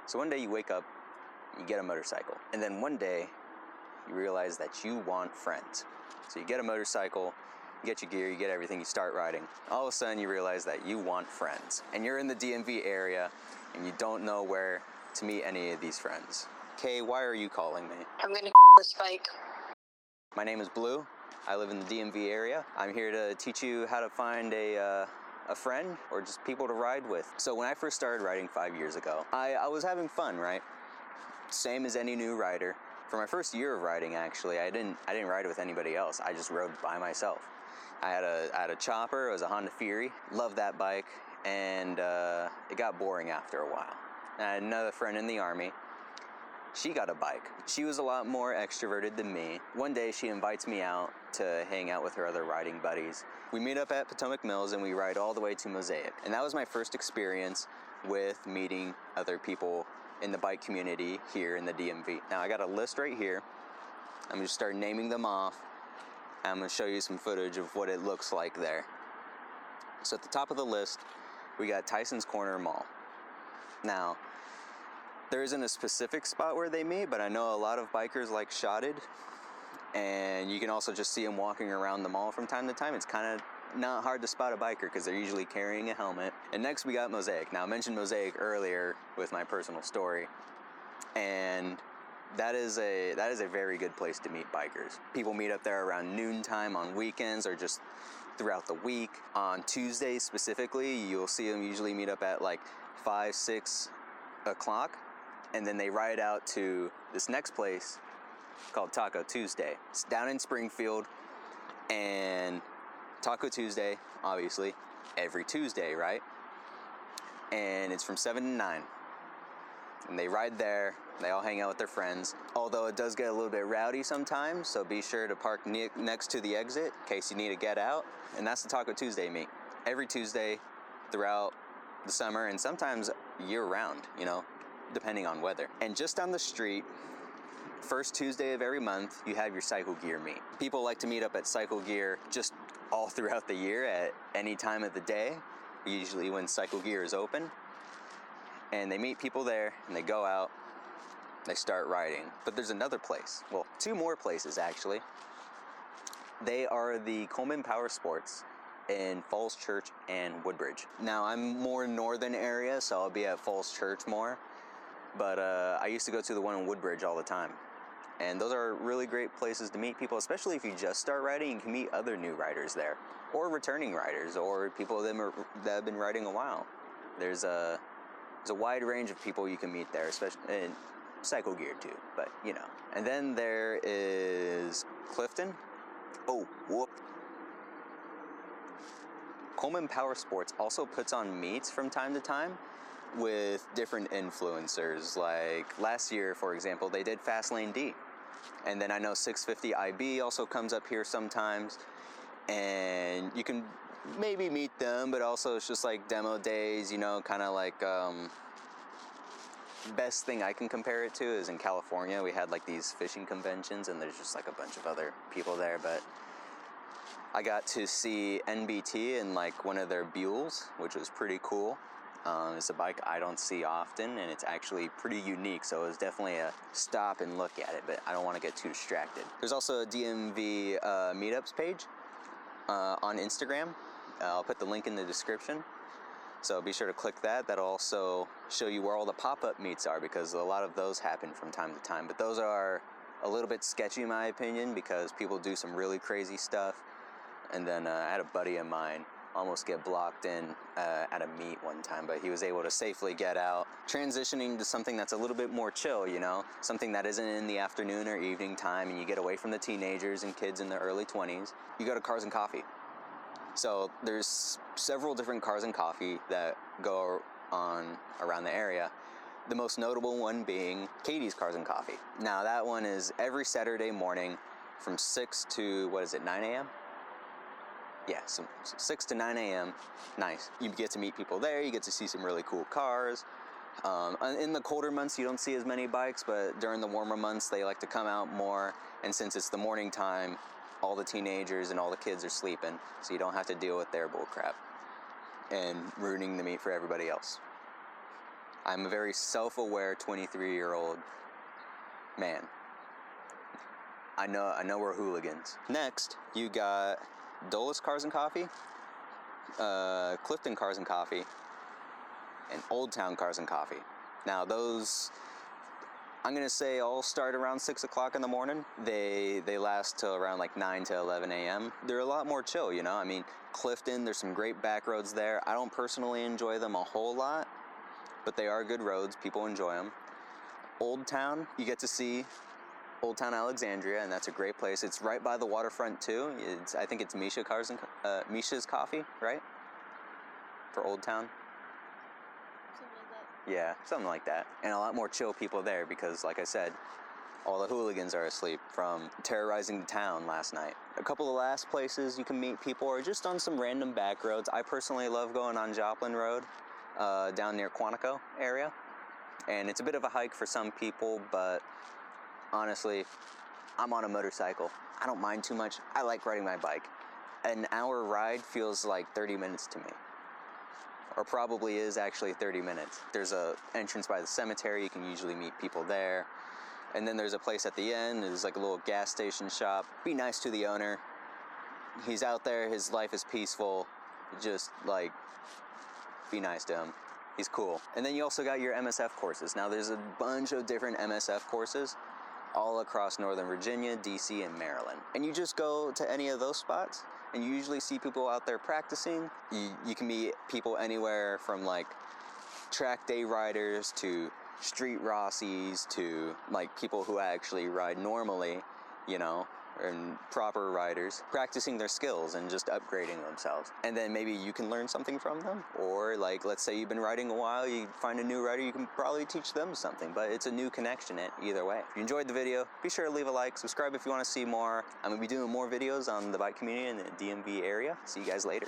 So one day you wake up, you get a motorcycle, and then one day you realize that you want friends. So you get a motorcycle, you get your gear, you get everything, you start riding. All of a sudden you realize that you want friends, and you're in the DMV area and you don't know where to meet any of these friends. Kay, why are you calling me? I'm gonna this bike. My name is Blue. I live in the DMV area. I'm here to teach you how to find a friend or just people to ride with. So when I first started riding 5 years ago, I was having fun, right? Same as any new rider. For my first year of riding, actually, I didn't ride with anybody else. I just rode by myself. I had a chopper. It was a Honda Fury. Loved that bike, and it got boring after a while. I had another friend in the Army. She got a bike. She was a lot more extroverted than me. One day she invites me out to hang out with her other riding buddies. We meet up at Potomac Mills and we ride all the way to Mosaic. And that was my first experience with meeting other people in the bike community here in the DMV. Now I got a list right here. I'm gonna start naming them off. I'm gonna show you some footage of what it looks like there. So at the top of the list, we got Tysons Corner Mall. Now, there isn't a specific spot where they meet, but I know a lot of bikers like shotted, and you can also just see them walking around the mall from time to time. It's kind of not hard to spot a biker because they're usually carrying a helmet. And next we got Mosaic. Now I mentioned Mosaic earlier with my personal story, and that is a very good place to meet bikers. People meet up there around noontime on weekends or just throughout the week. On Tuesdays specifically, you'll see them usually meet up at like 5, 6 o'clock. And then they ride out to this next place called Taco Tuesday. It's down in Springfield, and Taco Tuesday, obviously, every Tuesday, right? And it's from 7 to 9. And they ride there, they all hang out with their friends. Although it does get a little bit rowdy sometimes, so be sure to park next to the exit in case you need to get out. And that's the Taco Tuesday meet. Every Tuesday throughout the summer, and sometimes year-round, you know, depending on weather. And just down the street, first Tuesday of every month, you have your Cycle Gear meet. People like to meet up at Cycle Gear just all throughout the year at any time of the day, usually when Cycle Gear is open. And they meet people there, and they go out, they start riding. But there's another place, well, 2 more places actually. They are the Coleman Power Sports in Falls Church and Woodbridge. Now I'm more northern area, so I'll be at Falls Church more. But I used to go to the one in Woodbridge all the time. And those are really great places to meet people, especially if you just start riding. You can meet other new riders there, or returning riders, or people that have been riding a while. There's a wide range of people you can meet there, especially in Cycle Gear too, but you know. And then there is Clifton. Oh, whoop. Coleman Power Sports also puts on meets from time to time with different influencers. Like last year, for example, they did Fastlane D. And then I know 650 IB also comes up here sometimes. And you can maybe meet them, but also it's just like demo days, you know, kind of like, best thing I can compare it to is in California, we had like these fishing conventions and there's just like a bunch of other people there, but I got to see NBT in like one of their Buells, which was pretty cool. It's a bike I don't see often, and it's actually pretty unique, so it was definitely a stop and look at it, but I don't want to get too distracted. There's also a DMV Meetups page on Instagram. I'll put the link in the description, so be sure to click that. That'll also show you where all the pop-up meets are, because a lot of those happen from time to time, but those are a little bit sketchy in my opinion, because people do some really crazy stuff. And then I had a buddy of mine almost get blocked in at a meet one time, but he was able to safely get out, transitioning to something that's a little bit more chill, you know, something that isn't in the afternoon or evening time, and you get away from the teenagers and kids in their early 20s. You go to Cars and Coffee. So there's several different Cars and Coffee that go on around the area. The most notable one being Katie's Cars and Coffee. Now that one is every Saturday morning from 6 to, 9 a.m.? Yeah, so 6 to 9 a.m. Nice. You get to meet people there. You get to see some really cool cars. In the colder months, you don't see as many bikes, but during the warmer months, they like to come out more. And since it's the morning time, all the teenagers and all the kids are sleeping, so you don't have to deal with their bullcrap and ruining the meet for everybody else. I'm a very self-aware 23-year-old man. I know we're hooligans. Next, you got Dulles Cars and Coffee, Clifton Cars and Coffee, and Old Town Cars and Coffee. Now those, I'm gonna say, all start around 6 o'clock in the morning. They last till around like 9 to 11 a.m. They're a lot more chill, you know? I mean, Clifton, there's some great back roads there. I don't personally enjoy them a whole lot, but they are good roads. People enjoy them. Old Town, you get to see Old Town Alexandria, and that's a great place. It's right by the waterfront too. I think it's Misha's Coffee, right? For Old Town. Something like that. Yeah, something like that. And a lot more chill people there because, like I said, all the hooligans are asleep from terrorizing the town last night. A couple of last places you can meet people are just on some random back roads. I personally love going on Joplin Road, down near Quantico area. And it's a bit of a hike for some people, but honestly, I'm on a motorcycle. I don't mind too much. I like riding my bike. An hour ride feels like 30 minutes to me. Or probably is actually 30 minutes. There's a entrance by the cemetery. You can usually meet people there. And then there's a place at the end. There's like a little gas station shop. Be nice to the owner. He's out there. His life is peaceful. Just like, be nice to him. He's cool. And then you also got your MSF courses. Now there's a bunch of different MSF courses all across Northern Virginia, DC, and Maryland. And you just go to any of those spots and you usually see people out there practicing. You can meet people anywhere from like track day riders to street Rossies to like people who actually ride normally, you know, and proper riders, practicing their skills and just upgrading themselves. And then maybe you can learn something from them, or like, let's say you've been riding a while, you find a new rider, you can probably teach them something, but it's a new connection either way. If you enjoyed the video, be sure to leave a like, subscribe if you want to see more. I'm gonna be doing more videos on the bike community in the DMV area. See you guys later.